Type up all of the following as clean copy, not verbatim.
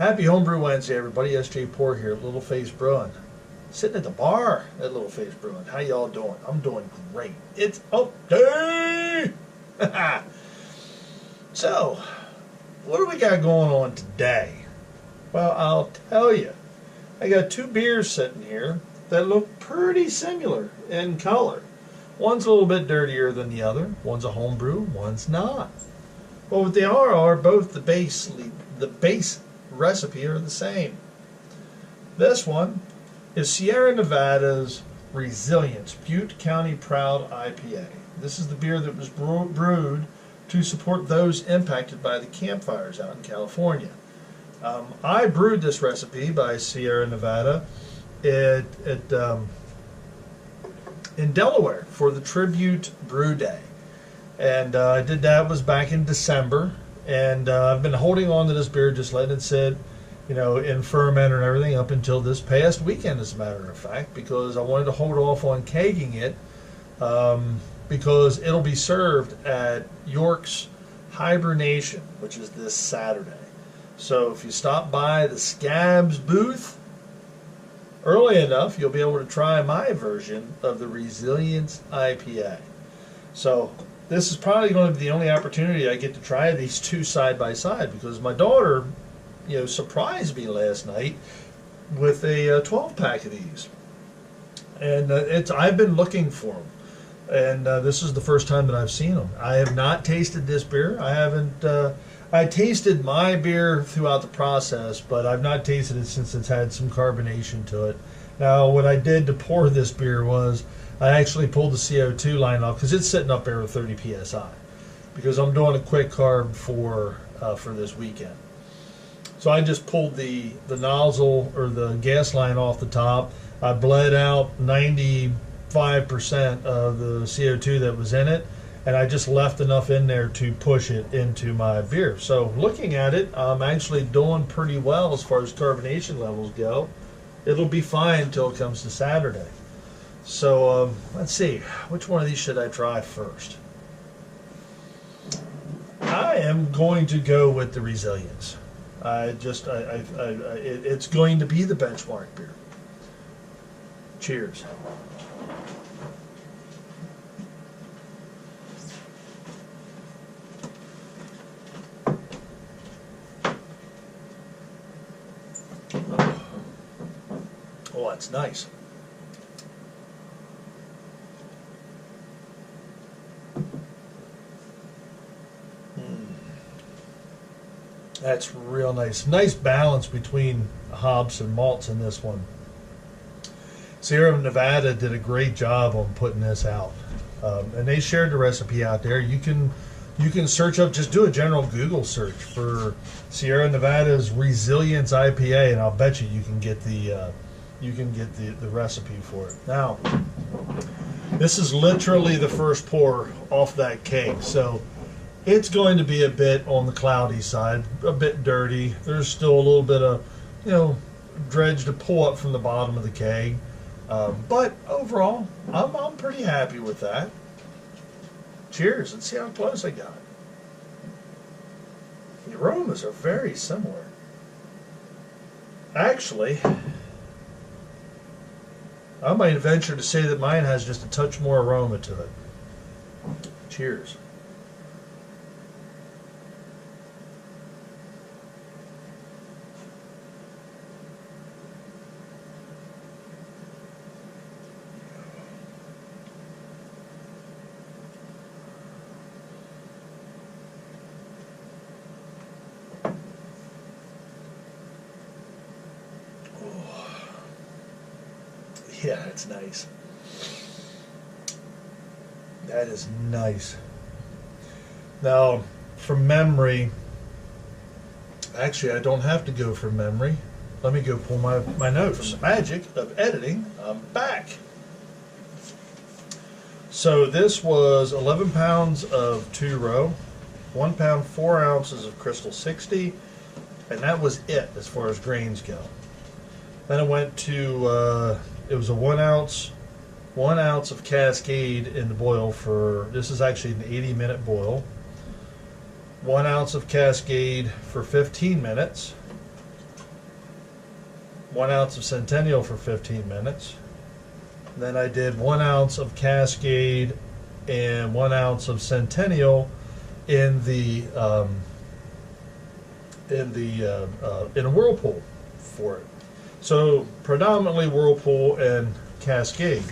Happy Homebrew Wednesday, everybody. S.J. Poor here at Little Face Brewing. Sitting at the bar at Little Face Brewing. How y'all doing? I'm doing great. It's up day! So, what do we got going on today? Well, I'll tell you. I got two beers sitting here that look pretty similar in color. One's a little bit dirtier than the other. One's a homebrew, one's not. But what they are both the base recipe are the same. This one is Sierra Nevada's Resilence Butte County Proud IPA. This is the beer that was brewed to support those impacted by the campfires out in California. I brewed this recipe by Sierra Nevada in Delaware for the Tribute Brew Day. And I did that was back in December. And I've been holding on to this beer, just letting it sit, in ferment and everything up until this past weekend, as a matter of fact, because I wanted to hold off on kegging it because it'll be served at York's Hibernation, which is this Saturday. So if you stop by the Scabs booth early enough, you'll be able to try my version of the Resilience IPA. So this is probably going to be the only opportunity I get to try these two side by side, because my daughter, surprised me last night with a 12-pack of these, and I've been looking for them, and this is the first time that I've seen them. I have not tasted this beer. I haven't. I tasted my beer throughout the process, but I've not tasted it since it's had some carbonation to it. Now, what I did to pour this beer was I actually pulled the CO2 line off, because it's sitting up there with 30 psi, because I'm doing a quick carb for this weekend. So I just pulled the nozzle or the gas line off the top. I bled out 95% of the CO2 that was in it, and I just left enough in there to push it into my beer. So looking at it, I'm actually doing pretty well as far as carbonation levels go. It'll be fine until it comes to Saturday. So let's see, which one of these should I try first? I am going to go with the Resilience. It's going to be the benchmark beer. Cheers. Oh, that's nice. That's real nice. Nice balance between hops and malts in this one. Sierra Nevada did a great job on putting this out, and they shared the recipe out there. You can search up, just do a general Google search for Sierra Nevada's Resilience IPA, and I'll bet you can get the recipe for it. Now, this is literally the first pour off that keg, so it's going to be a bit on the cloudy side, a bit dirty. There's still a little bit of, dredge to pull up from the bottom of the keg. But overall, I'm pretty happy with that. Cheers. Let's see how close I got. The aromas are very similar. Actually, I might venture to say that mine has just a touch more aroma to it. Cheers. Yeah, it's nice. That is nice. Now, from memory, actually, I don't have to go from memory. Let me go pull my notes. From the magic of editing, I'm back. So this was 11 pounds of 2-row, 1 pound 4 ounces of Crystal 60, and that was it as far as grains go. Then it went to it was a 1 ounce of Cascade in the boil for, this is actually an 80-minute boil. 1 ounce of Cascade for 15 minutes. 1 ounce of Centennial for 15 minutes. Then I did 1 ounce of Cascade and 1 ounce of Centennial in a whirlpool for it. So predominantly Whirlpool and Cascade.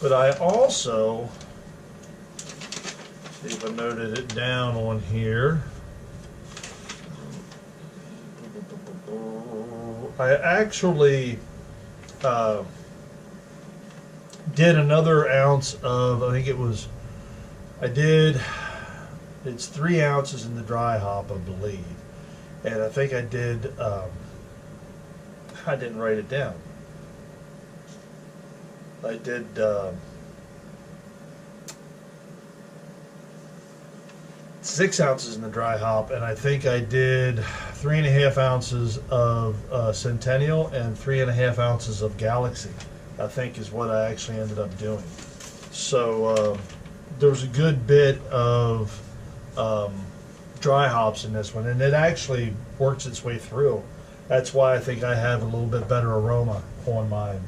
But I also, see if I noted it down on here. I actually did another ounce of, I think it was, it's 3 ounces in the dry hop, I believe. And I think I did, I didn't write it down. I did, 6 ounces in the dry hop, and I think I did 3.5 ounces of Centennial and 3.5 ounces of Galaxy, I think is what I actually ended up doing. So there was a good bit of dry hops in this one, and it actually works its way through. That's why I think I have a little bit better aroma on mine.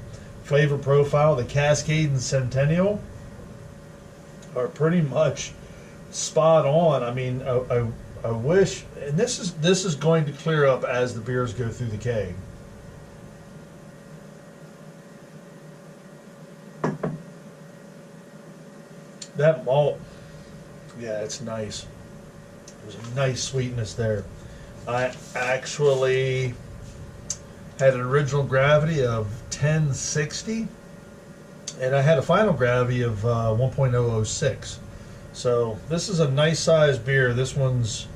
Flavor profile, the Cascade and Centennial are pretty much spot on. I mean, I wish, and this is going to clear up as the beers go through the keg. That malt, yeah, it's nice. There's a nice sweetness there. I actually had an original gravity of 1060, and I had a final gravity of 1.006. So this is a nice sized beer. This one's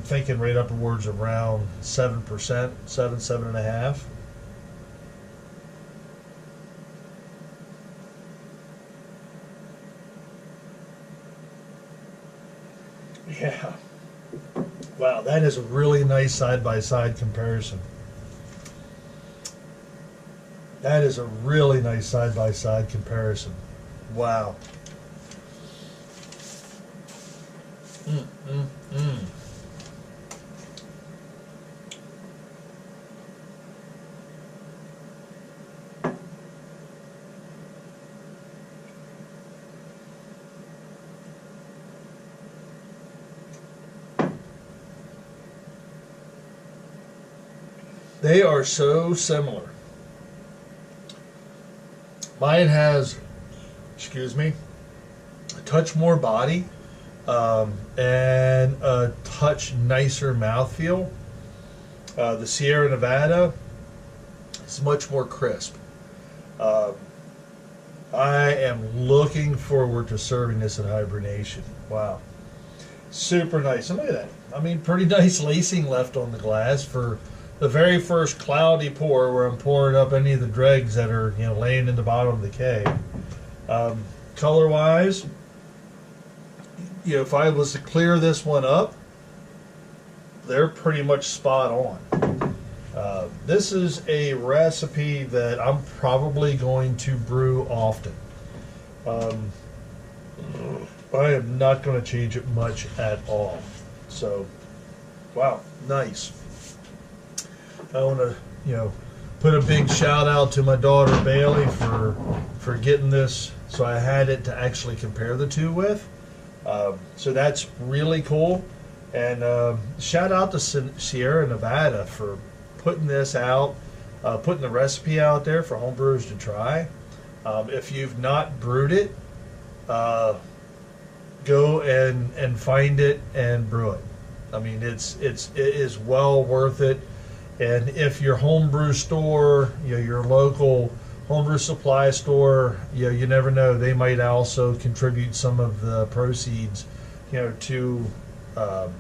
thinking right upwards around 7%, 7.5. Yeah. Wow, that is a really nice side-by-side comparison. That is a really nice side-by-side comparison. Wow. They are so similar. Mine has, excuse me, a touch more body and a touch nicer mouthfeel. The Sierra Nevada is much more crisp. I am looking forward to serving this at hibernation. Wow. Super nice. And look at that. I mean, pretty nice lacing left on the glass for the very first cloudy pour where I'm pouring up any of the dregs that are, you know, laying in the bottom of the keg. Color wise, you know, if I was to clear this one up, they're pretty much spot on. This is a recipe that I'm probably going to brew often. I am not going to change it much at all. So, wow, nice. I want to, you know, put a big shout out to my daughter Bailey for getting this, so I had it to actually compare the two with. So that's really cool. And shout out to Sierra Nevada for putting this out, putting the recipe out there for homebrewers to try. If you've not brewed it, go and find it and brew it. I mean, it is well worth it. And if your homebrew store, you know, your local homebrew supply store, you know, you never know, they might also contribute some of the proceeds, you know, to the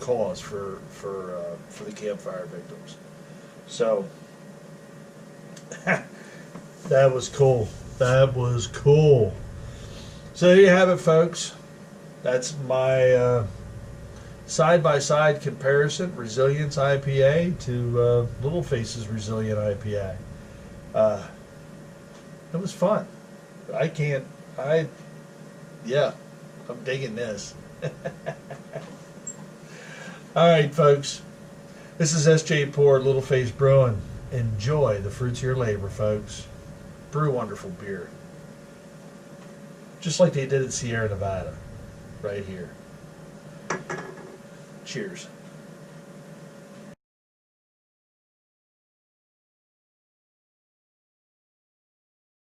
cause for the campfire victims. So that was cool. That was cool. So there you have it, folks. That's my side-by-side comparison, Resilience IPA to Little Face's Resilient IPA. It was fun. Yeah, I'm digging this. All right, folks. This is SJ Pour, Little Face Brewing. Enjoy the fruits of your labor, folks. Brew wonderful beer. Just like they did at Sierra Nevada, right here. Cheers.